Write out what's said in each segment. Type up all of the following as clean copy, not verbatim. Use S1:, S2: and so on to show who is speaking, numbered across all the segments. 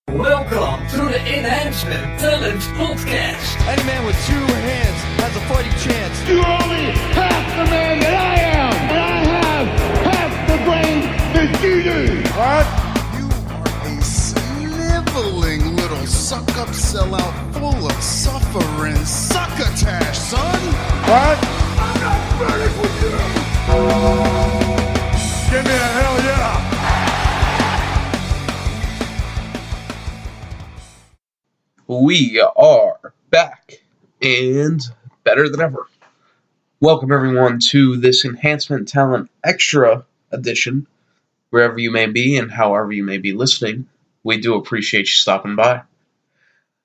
S1: Welcome to the Enhancement Talent Podcast.
S2: Any man with two hands has a fighting chance.
S3: You're only half the man that I am, and I have half the brain that you do.
S4: What? You are a sniveling little suck-up sellout full of suffering succotash, son.
S3: What? I'm not ready for you. Give me a hell yeah.
S5: We are back and better than ever. Welcome everyone to this Enhancement Talent Extra edition. Wherever you may be and however you may be listening, we do appreciate you stopping by.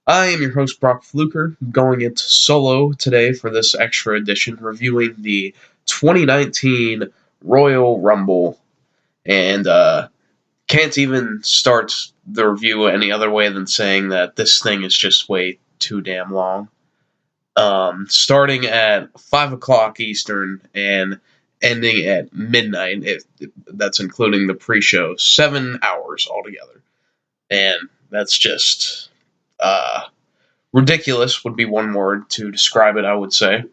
S5: I am your host Brock Fluker, going into solo today for this extra edition, reviewing the 2019 Royal Rumble. And can't even start the review any other way than saying that this thing is just way too damn long. Starting at 5 o'clock Eastern and ending at midnight, that's including the pre-show, 7 hours altogether. And that's just ridiculous would be one word to describe it, I would say.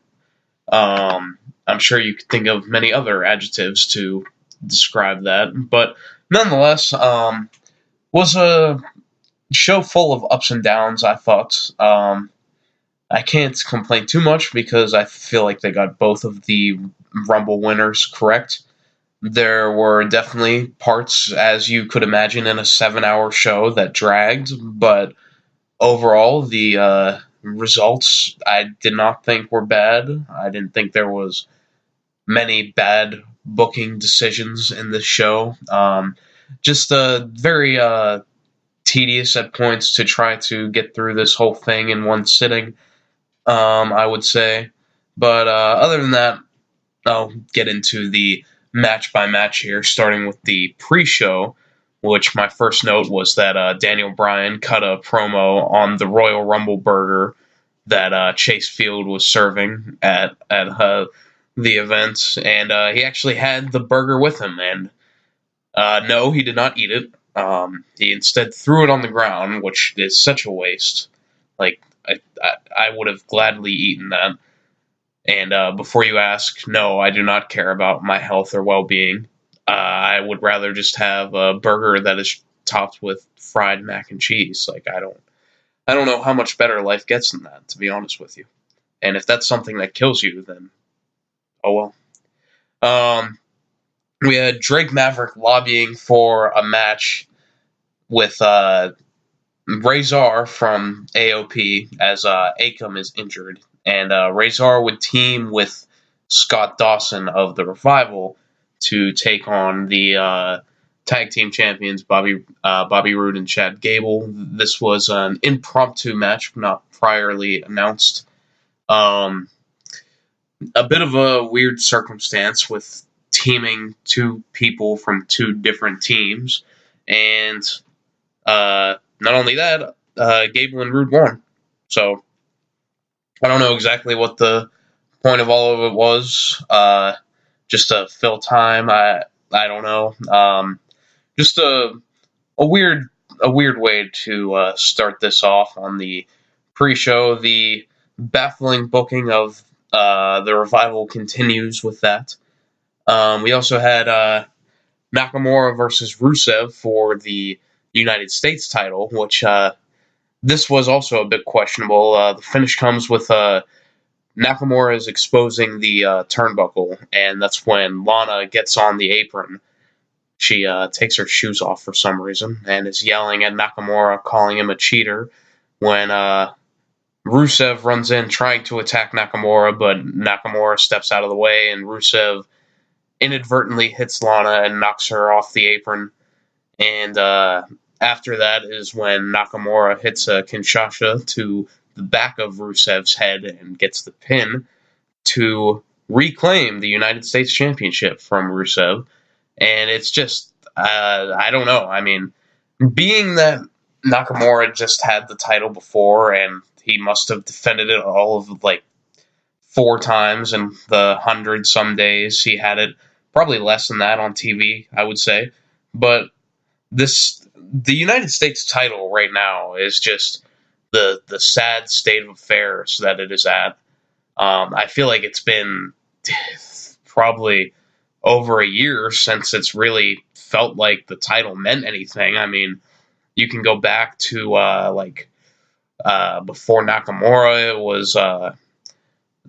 S5: I'm sure you could think of many other adjectives to describe that, but nonetheless, was a show full of ups and downs, I thought. I can't complain too much because I feel like they got both of the Rumble winners correct. There were definitely parts, as you could imagine, in a 7-hour show that dragged, but overall, the results I did not think were bad. I didn't think there was many bad booking decisions in this show. Just very tedious at points to try to get through this whole thing in one sitting, I would say. But other than that, I'll get into the match by match here, starting with the pre-show, which my first note was that Daniel Bryan cut a promo on the Royal Rumble burger that Chase Field was serving at the event, and he actually had the burger with him, and no, he did not eat it. He instead threw it on the ground, which is such a waste. Like, I would have gladly eaten that. And before you ask, no, I do not care about my health or well-being. I would rather just have a burger that is topped with fried mac and cheese. Like, I don't know how much better life gets than that, to be honest with you. And if that's something that kills you, then oh well. We had Drake Maverick lobbying for a match with Razor from AOP as Akam is injured. And Razor would team with Scott Dawson of The Revival to take on the tag team champions Bobby Roode and Chad Gable. This was an impromptu match, not priorly announced. A bit of a weird circumstance with teaming two people from two different teams, and not only that, Gable and Roode won. So I don't know exactly what the point of all of it was. Just to fill time. I don't know. Just a weird way to start this off on the pre-show. The baffling booking of the Revival continues with that. We also had Nakamura versus Rusev for the United States title, which this was also a bit questionable. The finish comes with Nakamura is exposing the turnbuckle, and that's when Lana gets on the apron. She takes her shoes off for some reason and is yelling at Nakamura, calling him a cheater, when Rusev runs in trying to attack Nakamura, but Nakamura steps out of the way, and Rusev inadvertently hits Lana and knocks her off the apron. And after that is when Nakamura hits a Kinshasa to the back of Rusev's head and gets the pin to reclaim the United States Championship from Rusev. And it's just, I don't know. I mean, being that Nakamura just had the title before and he must have defended it all of like 4 times in the 100-some days he had it, probably less than that on TV, I would say. But this the United States title right now is just the sad state of affairs that it is at. I feel like it's been probably over a year since it's really felt like the title meant anything. I mean, you can go back to before Nakamura, it was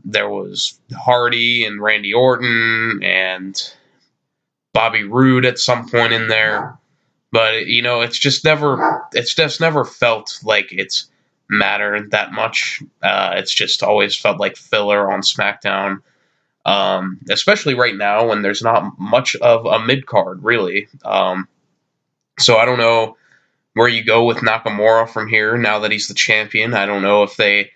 S5: there was Hardy and Randy Orton and Bobby Roode at some point in there. But it's just never felt like it's mattered that much. It's just always felt like filler on SmackDown, especially right now when there's not much of a mid card really. So I don't know where you go with Nakamura from here now that he's the champion. I don't know if they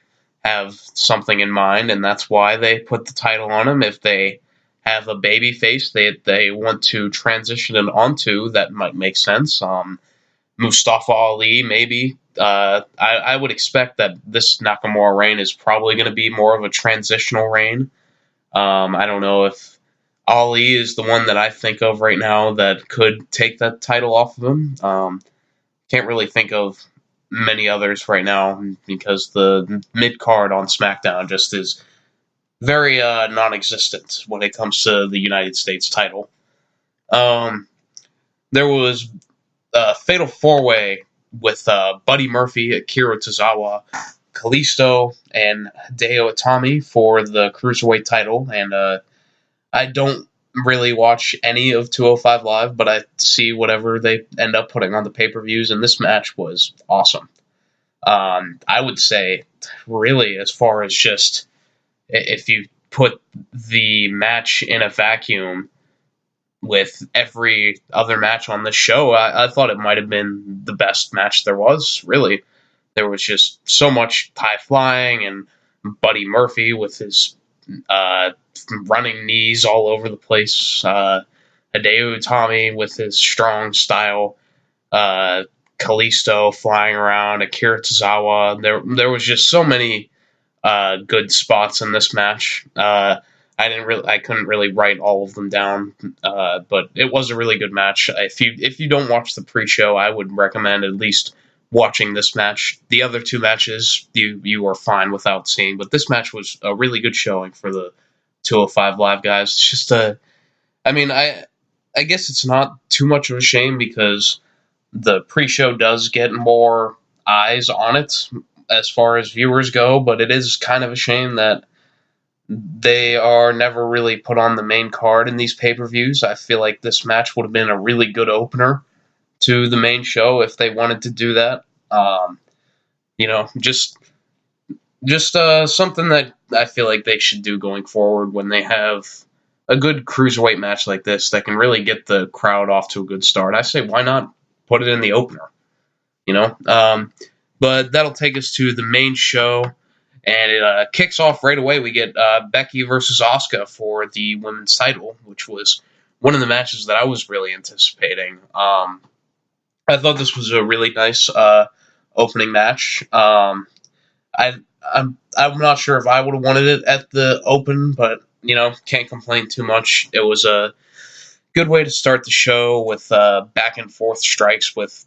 S5: have something in mind, and that's why they put the title on him. If they have a baby face they want to transition it onto, that might make sense. Mustafa Ali, maybe. I would expect that this Nakamura reign is probably going to be more of a transitional reign. I don't know if Ali is the one that I think of right now that could take that title off of him. Can't really think of many others right now because the mid-card on SmackDown just is very non-existent when it comes to the United States title. There was a fatal four-way with Buddy Murphy, Akira Tozawa, Kalisto, and Hideo Itami for the Cruiserweight title. And I don't really watch any of 205 Live, but I see whatever they end up putting on the pay-per-views, and this match was awesome. I would say, really, as far as just if you put the match in a vacuum with every other match on the show, I thought it might have been the best match there was, really. There was just so much high flying, and Buddy Murphy with his running knees all over the place, Hideo Itami with his strong style, Kalisto flying around, Akira Tozawa. There was just so many good spots in this match. I couldn't really write all of them down, but it was a really good match. If you don't watch the pre-show, I would recommend at least watching this match. The other two matches you are fine without seeing, but this match was a really good showing for the 205 Live guys. It's just I guess it's not too much of a shame because the pre-show does get more eyes on it as far as viewers go, but it is kind of a shame that they are never really put on the main card in these pay-per-views. I feel like this match would have been a really good opener to the main show if they wanted to do that. Just something that I feel like they should do going forward when they have a good cruiserweight match like this that can really get the crowd off to a good start. I say, why not put it in the opener? But that'll take us to the main show, and it kicks off right away. We get Becky versus Asuka for the women's title, which was one of the matches that I was really anticipating. I thought this was a really nice opening match. I'm not sure if I would have wanted it at the open, but can't complain too much. It was a good way to start the show with back and forth strikes with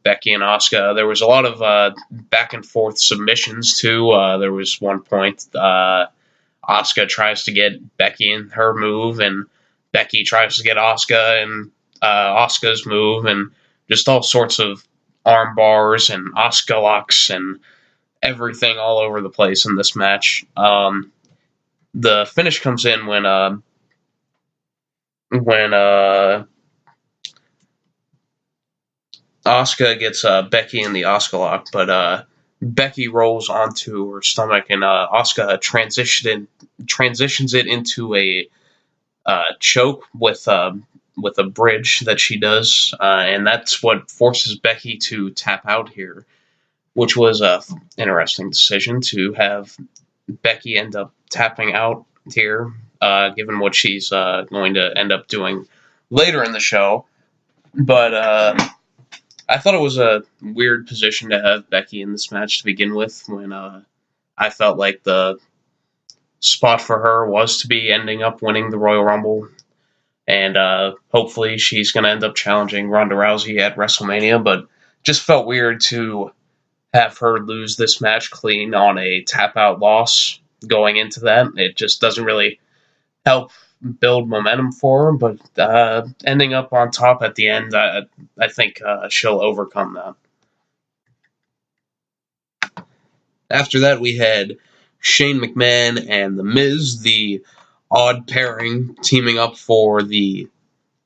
S5: Becky and Asuka. There was a lot of back and forth submissions too. There was one point Asuka tries to get Becky in her move, and Becky tries to get Asuka in Asuka's move, and just all sorts of arm bars and Asuka locks and everything all over the place in this match. The finish comes in when Asuka gets Becky in the Asuka lock, but Becky rolls onto her stomach, and Asuka transitions it into a choke with a bridge that she does, and that's what forces Becky to tap out here, which was an interesting decision to have Becky end up tapping out here, given what she's going to end up doing later in the show. But I thought it was a weird position to have Becky in this match to begin with, when I felt like the spot for her was to be ending up winning the Royal Rumble. and hopefully she's going to end up challenging Ronda Rousey at WrestleMania, but just felt weird to have her lose this match clean on a tap-out loss going into that. It just doesn't really help build momentum for her, but ending up on top at the end, I think she'll overcome that. After that, we had Shane McMahon and The Miz, the odd pairing, teaming up for the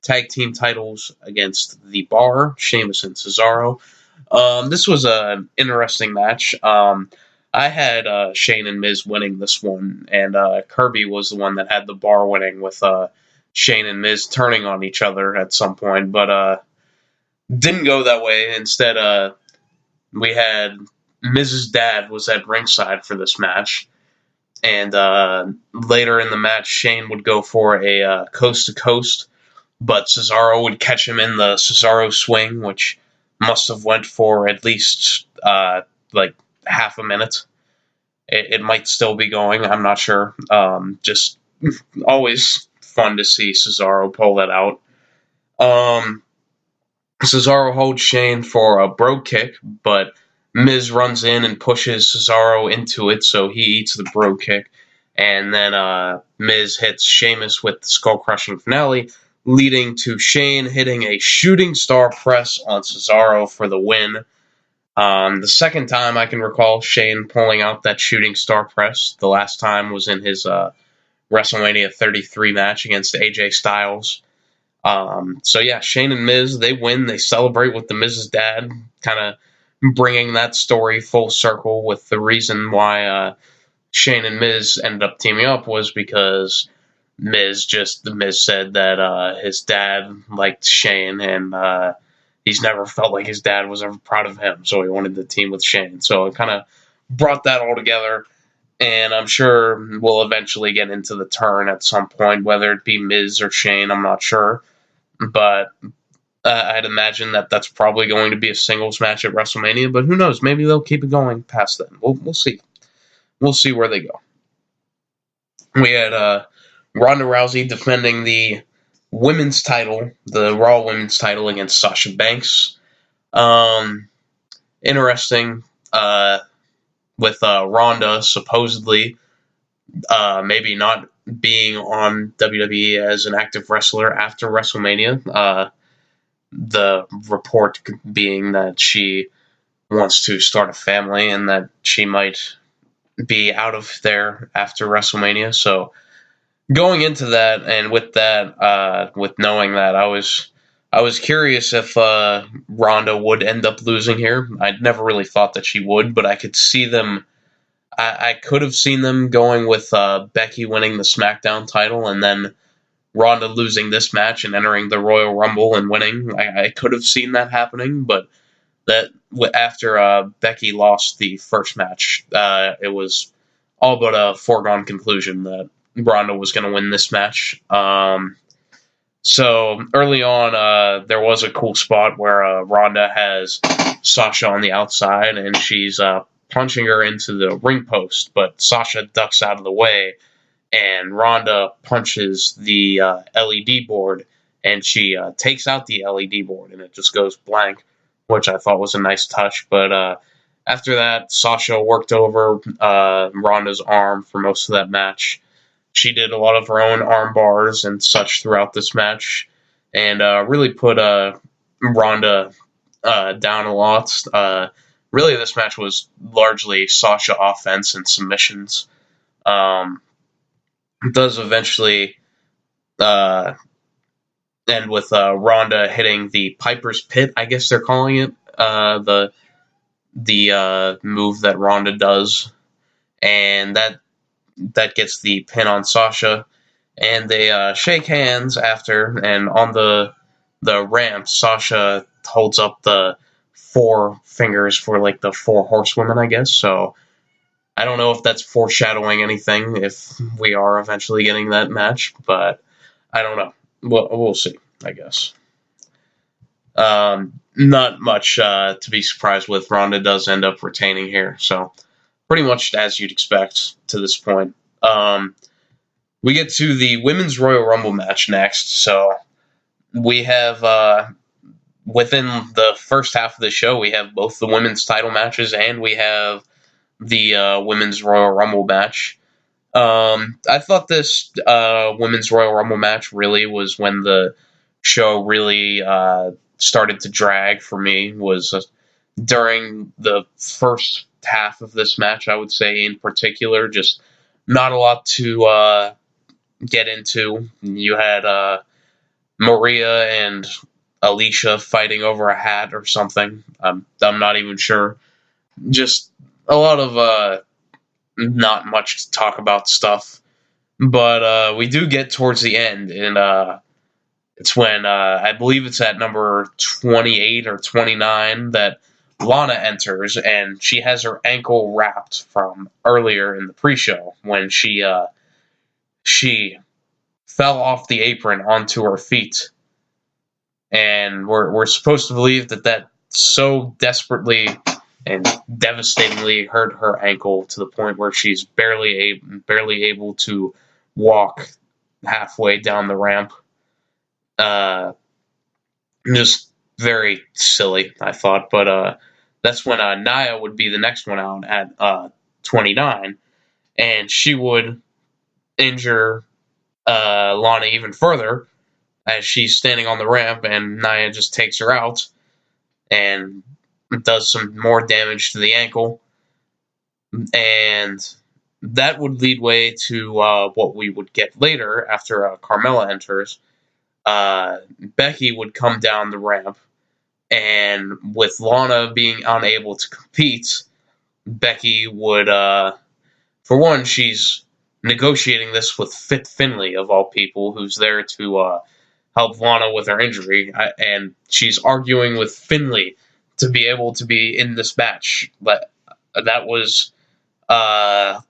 S5: tag team titles against The Bar, Sheamus and Cesaro. This was an interesting match. I had Shane and Miz winning this one, and Kirby was the one that had The Bar winning, with Shane and Miz turning on each other at some point, but didn't go that way. Instead, we had Miz's dad was at ringside for this match, and later in the match, Shane would go for a coast-to-coast, but Cesaro would catch him in the Cesaro swing, which must have went for at least like half a minute. It might still be going, I'm not sure. Just always fun to see Cesaro pull that out. Cesaro holds Shane for a brogue kick, but Miz runs in and pushes Cesaro into it, so he eats the brogue kick. And then Miz hits Sheamus with the skull-crushing finale, leading to Shane hitting a shooting star press on Cesaro for the win. The second time I can recall Shane pulling out that shooting star press. The last time was in his WrestleMania 33 match against AJ Styles. So yeah, Shane and Miz, they win. They celebrate with the Miz's dad, kind of bringing that story full circle with the reason why Shane and Miz ended up teaming up was because Miz said that his dad liked Shane, and he's never felt like his dad was ever proud of him, so he wanted to team with Shane. So it kind of brought that all together, and I'm sure we'll eventually get into the turn at some point, whether it be Miz or Shane, I'm not sure. But I'd imagine that that's probably going to be a singles match at WrestleMania, but who knows? Maybe they'll keep it going past then. We'll see. We'll see where they go. We had Ronda Rousey defending the women's title, the Raw women's title, against Sasha Banks. Interesting, with Ronda supposedly maybe not being on WWE as an active wrestler after WrestleMania. The report being that she wants to start a family and that she might be out of there after WrestleMania. So going into that, and with that, with knowing that, I was curious if Ronda would end up losing here. I'd never really thought that she would, but I could see them. I could have seen them going with Becky winning the SmackDown title and then Ronda losing this match and entering the Royal Rumble and winning. I could have seen that happening, but that after Becky lost the first match, it was all but a foregone conclusion that Ronda was going to win this match. So early on, there was a cool spot where Ronda has Sasha on the outside, and she's punching her into the ring post, but Sasha ducks out of the way, and Ronda punches the LED board, and she takes out the LED board, and it just goes blank, which I thought was a nice touch. But after that, Sasha worked over Ronda's arm for most of that match. She did a lot of her own arm bars and such throughout this match, and really put Ronda down a lot. Really, this match was largely Sasha offense and submissions. It does eventually end with Ronda hitting the Piper's Pit, I guess they're calling it, the move that Ronda does, and that gets the pin on Sasha, and they shake hands after, and on the ramp, Sasha holds up the 4 fingers for like the 4 horsewomen, I guess. So I don't know if that's foreshadowing anything, if we are eventually getting that match, but I don't know. We'll see, I guess. Not much to be surprised with. Ronda does end up retaining here, so pretty much as you'd expect to this point. we get to the Women's Royal Rumble match next. So we have, within the first half of the show, we have both the women's title matches and we have the Women's Royal Rumble match. I thought this Women's Royal Rumble match really was when the show really started to drag for me, was during the first half of this match, I would say, in particular. Just not a lot to get into. You had Maria and Alicia fighting over a hat or something. I'm not even sure. Just a lot of not much to talk about stuff. But we do get towards the end, and it's when I believe it's at number 28 or 29 that Lana enters, and she has her ankle wrapped from earlier in the pre-show when she fell off the apron onto her feet. And we're supposed to believe that so desperately and devastatingly hurt her ankle to the point where she's barely able to walk halfway down the ramp. Just very silly, I thought. But that's when Nia would be the next one out at 29, and she would injure Lana even further as she's standing on the ramp, and Nia just takes her out and does some more damage to the ankle. And that would lead way to what we would get later after Carmella enters. Becky would come down the ramp, and with Lana being unable to compete, Becky would, for one, she's negotiating this with Fit Finlay, of all people, who's there to help Lana with her injury, and she's arguing with Finlay to be able to be in this match. But that was odd.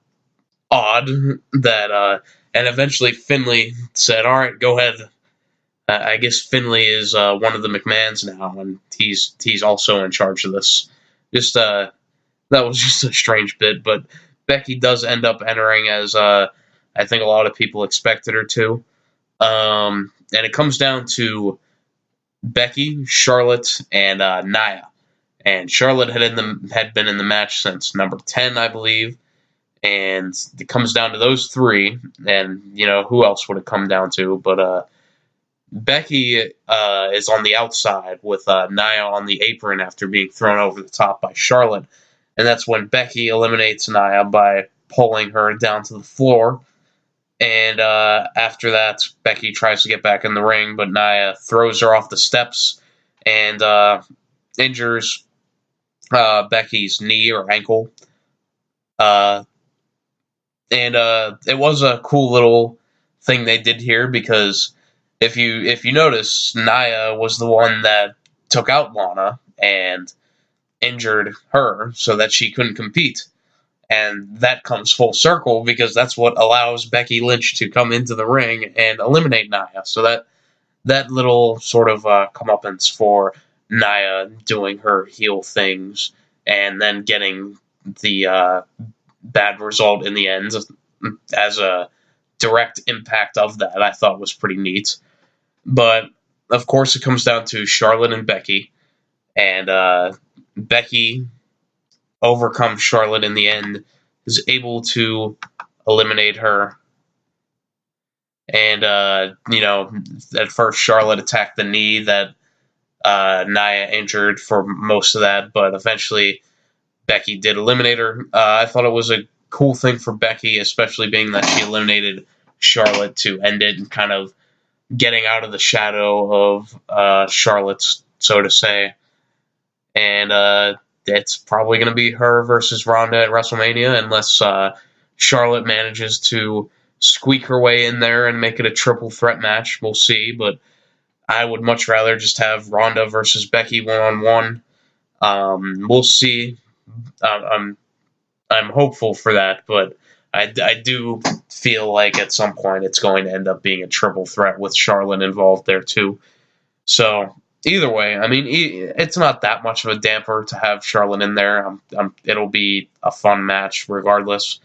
S5: That and eventually Finlay said, "All right, go ahead." I guess Finlay is one of the McMahons now, and he's also in charge of this. Just that was just a strange bit, but Becky does end up entering as I think a lot of people expected her to. And it comes down to Becky, Charlotte, and Nia. And Charlotte had been in the match since number 10, I believe. And it comes down to those three. And, who else would it come down to? But Becky is on the outside with Nia on the apron after being thrown over the top by Charlotte. And that's when Becky eliminates Nia by pulling her down to the floor. And after that, Becky tries to get back in the ring, but Nia throws her off the steps and injures Becky's knee or ankle. And it was a cool little thing they did here, because if you notice, Nia was the one that took out Lana and injured her so that she couldn't compete. And that comes full circle, because that's what allows Becky Lynch to come into the ring and eliminate Nia. So that little sort of comeuppance for Nia doing her heel things and then getting the bad result in the end as a direct impact of that, I thought was pretty neat. But, of course, it comes down to Charlotte and Becky. And Becky overcomes Charlotte in the end, is able to eliminate her. And, at first Charlotte attacked the knee that Nia injured for most of that, but eventually Becky did eliminate her. I thought it was a cool thing for Becky, especially being that she eliminated Charlotte to end it and kind of getting out of the shadow of Charlotte, so to say. And it's probably going to be her versus Ronda at WrestleMania, unless Charlotte manages to squeak her way in there and make it a triple threat match. We'll see, but I would much rather just have Ronda versus Becky one-on-one. We'll see. I'm hopeful for that, but I do feel like at some point it's going to end up being a triple threat with Charlotte involved there too. So either way, I mean, it's not that much of a damper to have Charlotte in there. It'll be a fun match regardless.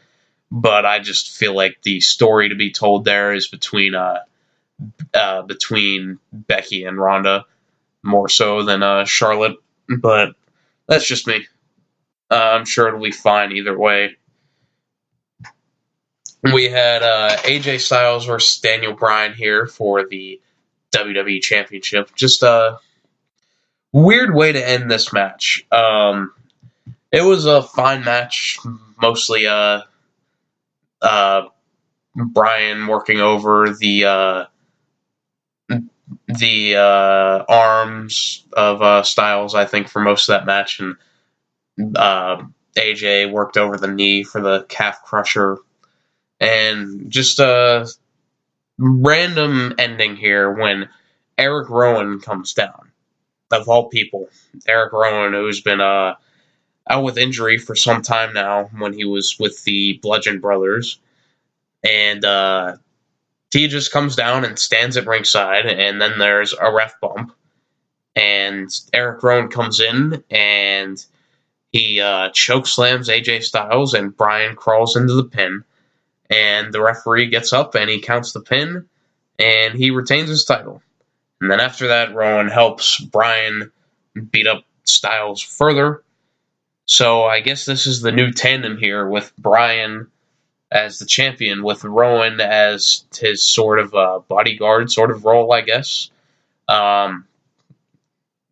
S5: but I just feel like the story to be told there is between Becky and Ronda more so than Charlotte. But that's just me. I'm sure it'll be fine either way. We had AJ Styles versus Daniel Bryan here for the WWE Championship. Just a weird way to end this match. It was a fine match, mostly Bryan working over the arms of Styles, I think, for most of that match, and AJ worked over the knee for the calf crusher, and just a random ending here when Eric Rowan comes down. Of all people, Eric Rowan, who's been out with injury for some time now when he was with the Bludgeon Brothers, and he just comes down and stands at ringside, and then there's a ref bump, and Eric Rowan comes in, and he chokeslams AJ Styles, and Bryan crawls into the pin, and the referee gets up, and he counts the pin, and he retains his title. And then after that, Rowan helps Bryan beat up Styles further. So I guess this is the new tandem here with Bryan as the champion, with Rowan as his sort of bodyguard sort of role, I guess. I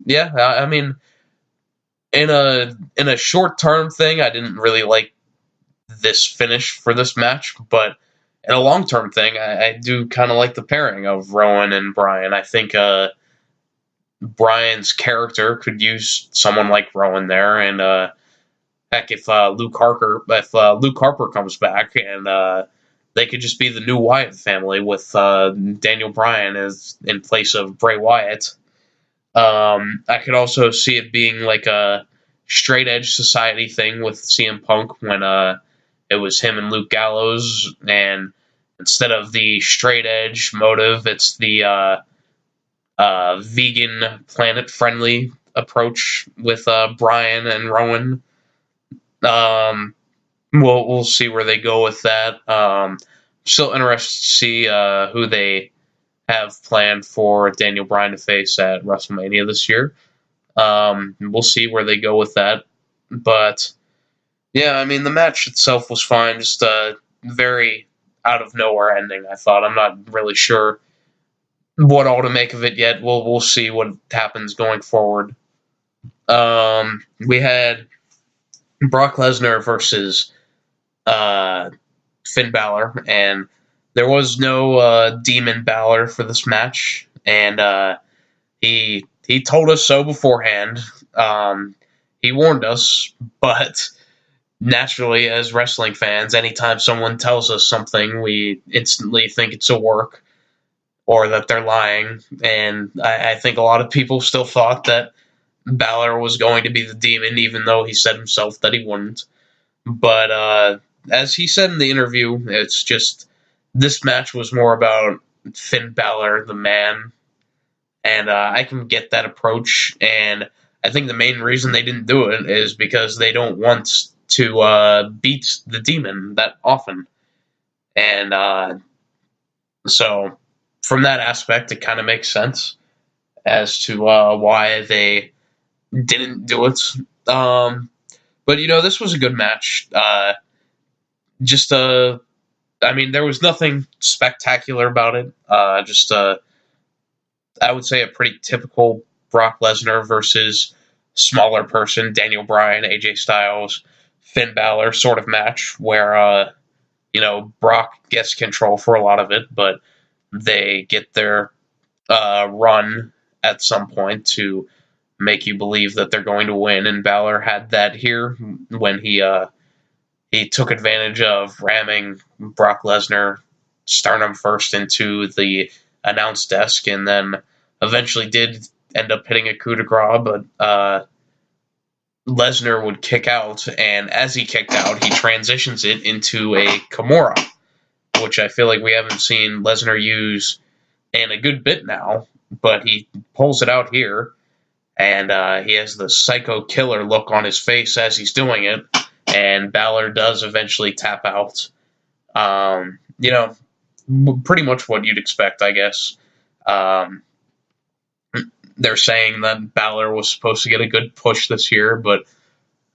S5: mean, in a short-term thing, I didn't really like this finish for this match, but in a long-term thing, I do kind of like the pairing of Rowan and Bryan. I think Bryan's character could use someone like Rowan there, and heck, if Luke Harper comes back, and they could just be the new Wyatt family with Daniel Bryan as in place of Bray Wyatt. I could also see it being like a straight edge society thing with CM Punk when it was him and Luke Gallows, and instead of the straight edge motive, it's the vegan, planet friendly approach with Bryan and Rowan. We'll see where they go with that. Still interested to see who they have planned for Daniel Bryan to face at WrestleMania this year. We'll see where they go with that. But yeah, I mean, the match itself was fine. Just a very out of nowhere ending, I thought. I'm not really sure what all to make of it yet. We'll see what happens going forward. We had Brock Lesnar versus Finn Balor, and there was no Demon Balor for this match, and he told us so beforehand. He warned us, but naturally, as wrestling fans, anytime someone tells us something, we instantly think it's a work or that they're lying, and I think a lot of people still thought that Balor was going to be the Demon, even though he said himself that he wouldn't. But as he said in the interview, it's just this match was more about Finn Balor, the man, and I can get that approach, and I think the main reason they didn't do it is because they don't want to beat the Demon that often. And so from that aspect, it kind of makes sense as to why they didn't do it. But, this was a good match. I mean, there was nothing spectacular about it. I would say a pretty typical Brock Lesnar versus smaller person, Daniel Bryan, AJ Styles, Finn Balor sort of match where, Brock gets control for a lot of it, but they get their run at some point to make you believe that they're going to win, and Balor had that here when he took advantage of ramming Brock Lesnar sternum first into the announce desk, and then eventually did end up hitting a coup de grace, but Lesnar would kick out, and as he kicked out, he transitions it into a Kimura, which I feel like we haven't seen Lesnar use in a good bit now, but he pulls it out here, and he has the psycho killer look on his face as he's doing it, and Balor does eventually tap out, You know, pretty much what you'd expect, I guess. They're saying that Balor was supposed to get a good push this year, but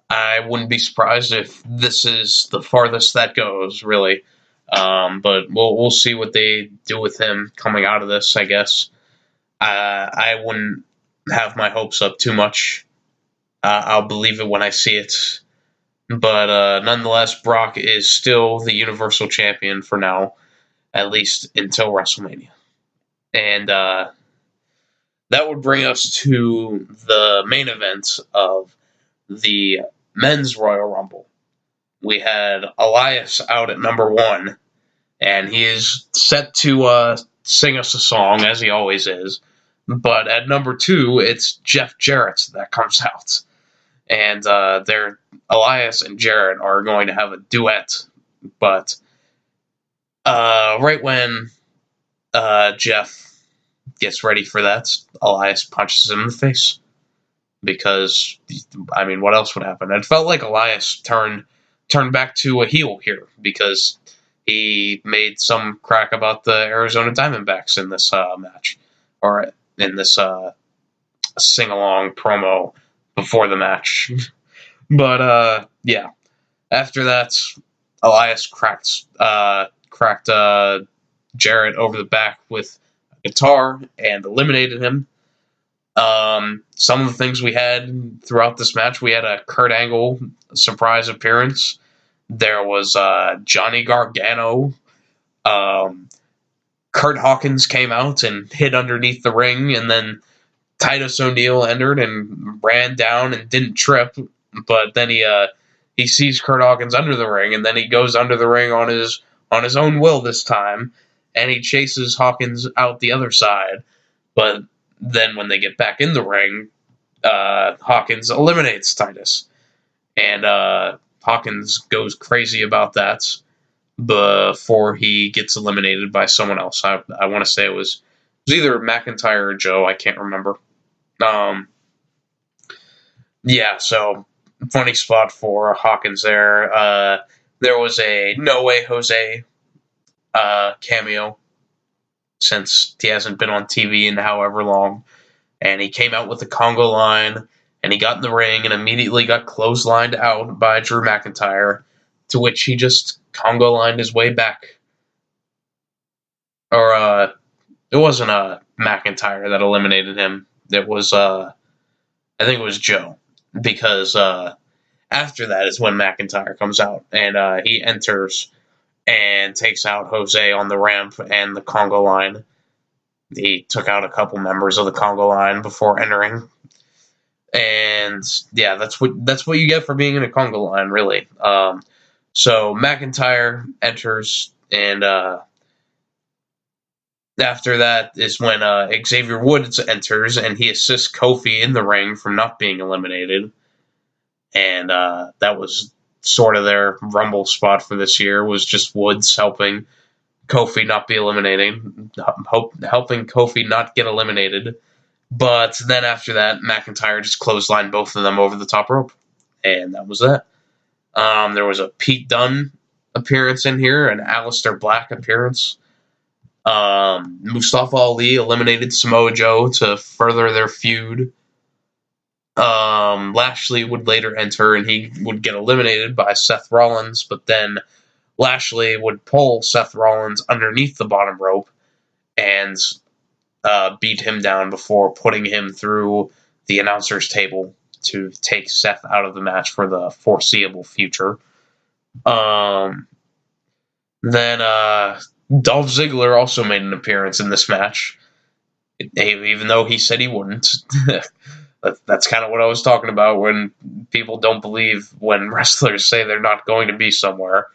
S5: I wouldn't be surprised if this is the farthest that goes, really. But we'll see what they do with him coming out of this, I guess. I wouldn't have my hopes up too much. I'll believe it when I see it. But nonetheless, Brock is still the Universal Champion for now, at least until WrestleMania. And that would bring us to the main event of the Men's Royal Rumble. We had Elias out at number 1, and he is set to sing us a song, as he always is. But at number 2, it's Jeff Jarrett that comes out. And Elias and Jarrett are going to have a duet. But right when Jeff gets ready for that, Elias punches him in the face. Because, I mean, what else would happen? It felt like Elias turned back to a heel here, because he made some crack about the Arizona Diamondbacks in this match, or in this sing-along promo before the match. But, yeah. After that, Elias cracked Jarrett over the back with a guitar and eliminated him. Some of the things we had throughout this match, we had a Kurt Angle surprise appearance. There was Johnny Gargano. Kurt Hawkins came out and hid underneath the ring, and then Titus O'Neil entered and ran down and didn't trip. But then he sees Kurt Hawkins under the ring, and then he goes under the ring on his own will this time, and he chases Hawkins out the other side. But then when they get back in the ring, Hawkins eliminates Titus. And Hawkins goes crazy about that before he gets eliminated by someone else. I want to say it was either McIntyre or Joe. I can't remember. Yeah, so funny spot for Hawkins there. There was a No Way Jose cameo, since he hasn't been on TV in however long. And he came out with the Congo line, and he got in the ring and immediately got clotheslined out by Drew McIntyre, to which he just Congo lined his way back. Or, it wasn't McIntyre that eliminated him. It was, I think it was Joe. Because after that is when McIntyre comes out, and he enters and takes out Jose on the ramp and the Congo line. He took out a couple members of the Congo line before entering. And yeah, that's what you get for being in a Congo line, really. So McIntyre enters, and after that is when Xavier Woods enters, and he assists Kofi in the ring from not being eliminated. And that was sort of their Rumble spot for this year, was just Woods helping Kofi not be eliminated, helping Kofi not get eliminated. But then after that, McIntyre just clotheslined both of them over the top rope. And that was that. There was a Pete Dunne appearance in here, an Aleister Black appearance. Mustafa Ali eliminated Samoa Joe to further their feud. Lashley would later enter, and he would get eliminated by Seth Rollins, but then Lashley would pull Seth Rollins underneath the bottom rope and beat him down before putting him through the announcer's table to take Seth out of the match for the foreseeable future. Then Dolph Ziggler also made an appearance in this match, even though he said he wouldn't. That's kind of what I was talking about when people don't believe when wrestlers say they're not going to be somewhere.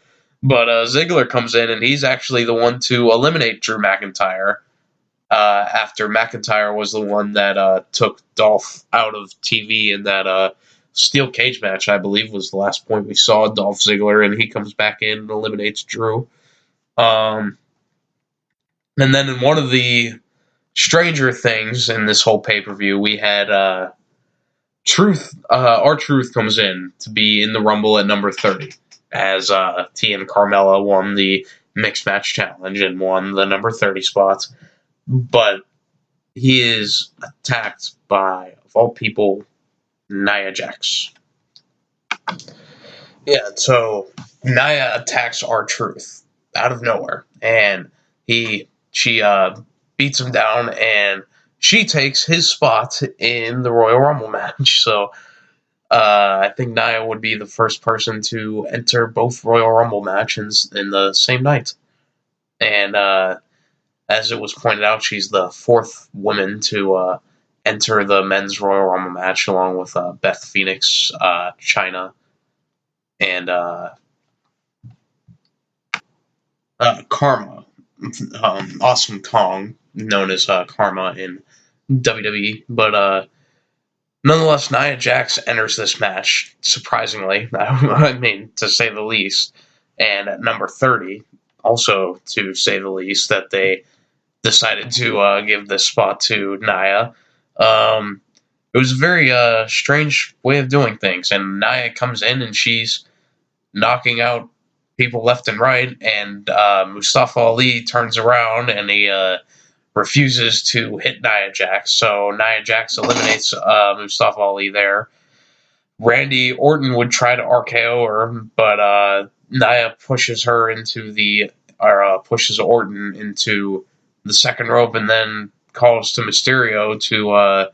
S5: But Ziggler comes in, and he's actually the one to eliminate Drew McIntyre after McIntyre was the one that took Dolph out of TV in that steel cage match, I believe, was the last point we saw Dolph Ziggler, and he comes back in and eliminates Drew. And then in one of the stranger things in this whole pay-per-view, we had R-Truth comes in to be in the Rumble at number 30. as T and Carmella won the Mixed Match Challenge and won the number 30 spot. But he is attacked by, of all people, Nia Jax. Yeah, so Nia attacks R-Truth out of nowhere, and she beats him down, and she takes his spot in the Royal Rumble match. So I think Nia would be the first person to enter both Royal Rumble matches in the same night. And as it was pointed out, she's the fourth woman to enter the men's Royal Rumble match, along with Beth Phoenix, Chyna, and Karma, Awesome Kong, known as Karma in WWE. But nonetheless, Nia Jax enters this match, surprisingly, I mean, to say the least, and at number 30, also to say the least, that they decided to give this spot to Nia. It was a very strange way of doing things, and Nia comes in and she's knocking out people left and right, and Mustafa Ali turns around and he refuses to hit Nia Jax, so Nia Jax eliminates Mustafa Ali there. Randy Orton would try to RKO her, but Nia pushes Orton into the second rope and then calls to Mysterio to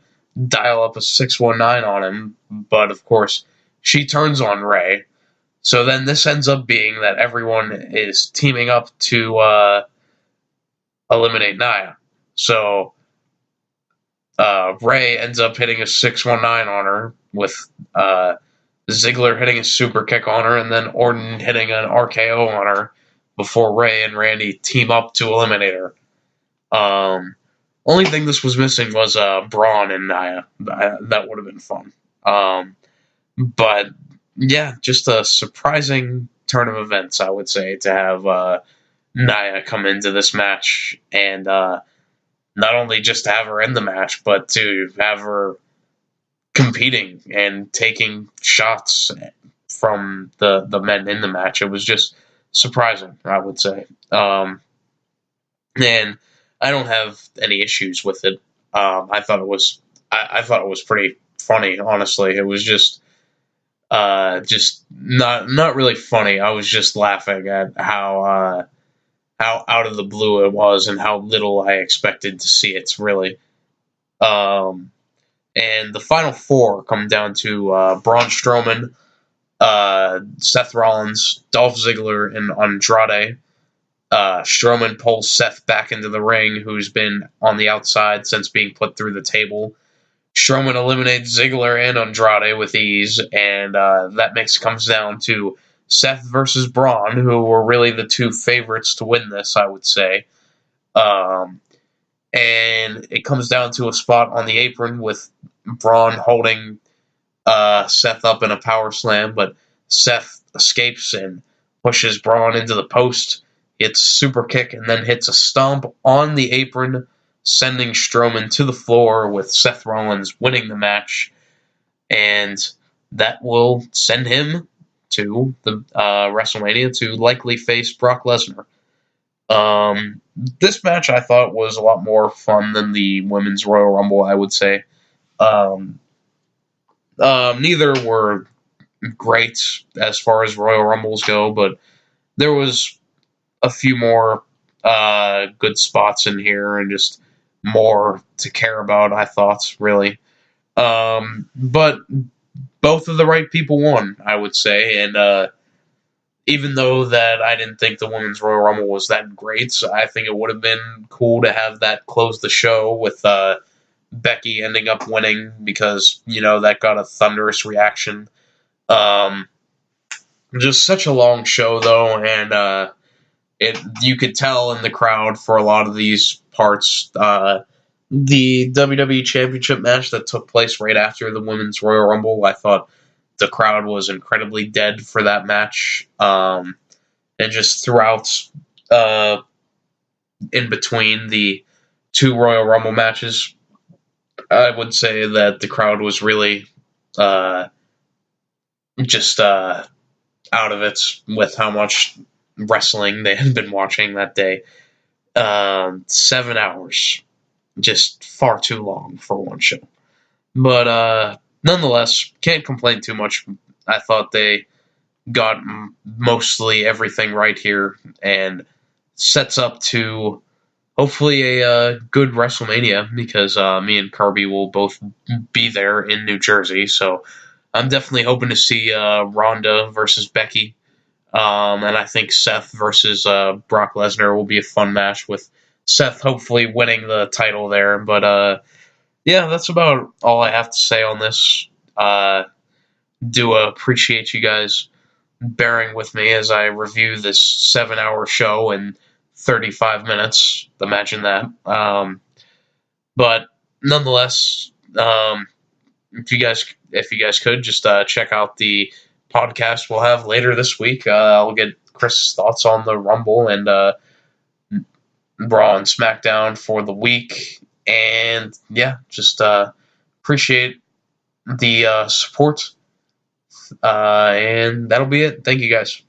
S5: dial up a 619 on him, but of course she turns on Rey. So then this ends up being that everyone is teaming up to eliminate Nia. So Rey ends up hitting a 619 on her, with Ziggler hitting a super kick on her, and then Orton hitting an RKO on her before Rey and Randy team up to eliminate her. Only thing this was missing was Braun and Nia. That would have been fun. But yeah, just a surprising turn of events, I would say, to have Nia come into this match, and not only just to have her in the match, but to have her competing and taking shots from the men in the match. It was just surprising, I would say. And I don't have any issues with it. I thought it was pretty funny, honestly. It was just not really funny. I was just laughing at how out of the blue it was and how little I expected to see it, really. And the final four come down to Braun Strowman, Seth Rollins, Dolph Ziggler, and Andrade. Strowman pulls Seth back into the ring, who's been on the outside since being put through the table. Strowman eliminates Ziggler and Andrade with ease, and that mix comes down to Seth versus Braun, who were really the two favorites to win this, I would say. And it comes down to a spot on the apron with Braun holding Seth up in a power slam, but Seth escapes and pushes Braun into the post, hits a super kick, and then hits a stomp on the apron, sending Strowman to the floor, with Seth Rollins winning the match. And that will send him to the WrestleMania to likely face Brock Lesnar. This match I thought was a lot more fun than the Women's Royal Rumble, I would say. Neither were great as far as Royal Rumbles go, but there was a few more good spots in here and just more to care about, I thought, really. But both of the right people won, I would say, and even though that I didn't think the Women's Royal Rumble was that great, I think it would have been cool to have that close the show with Becky ending up winning, because, that got a thunderous reaction. Just such a long show, though, and you could tell in the crowd for a lot of these parts. The WWE Championship match that took place right after the Women's Royal Rumble, I thought the crowd was incredibly dead for that match. And just throughout, in between the two Royal Rumble matches, I would say that the crowd was really just out of it with how much wrestling they had been watching that day. 7 hours. Just far too long for one show. But nonetheless, can't complain too much. I thought they got mostly everything right here and sets up to hopefully a good WrestleMania because me and Kirby will both be there in New Jersey. So I'm definitely hoping to see Ronda versus Becky. And I think Seth versus Brock Lesnar will be a fun match with Seth hopefully winning the title there. But yeah, that's about all I have to say on this. Do appreciate you guys bearing with me as I review this 7-hour show in 35 minutes. Imagine that. But nonetheless, if you guys could just check out the podcast we'll have later this week. I'll get Chris's thoughts on the Rumble and Raw and SmackDown for the week. And yeah, just appreciate the support. And that'll be it. Thank you guys.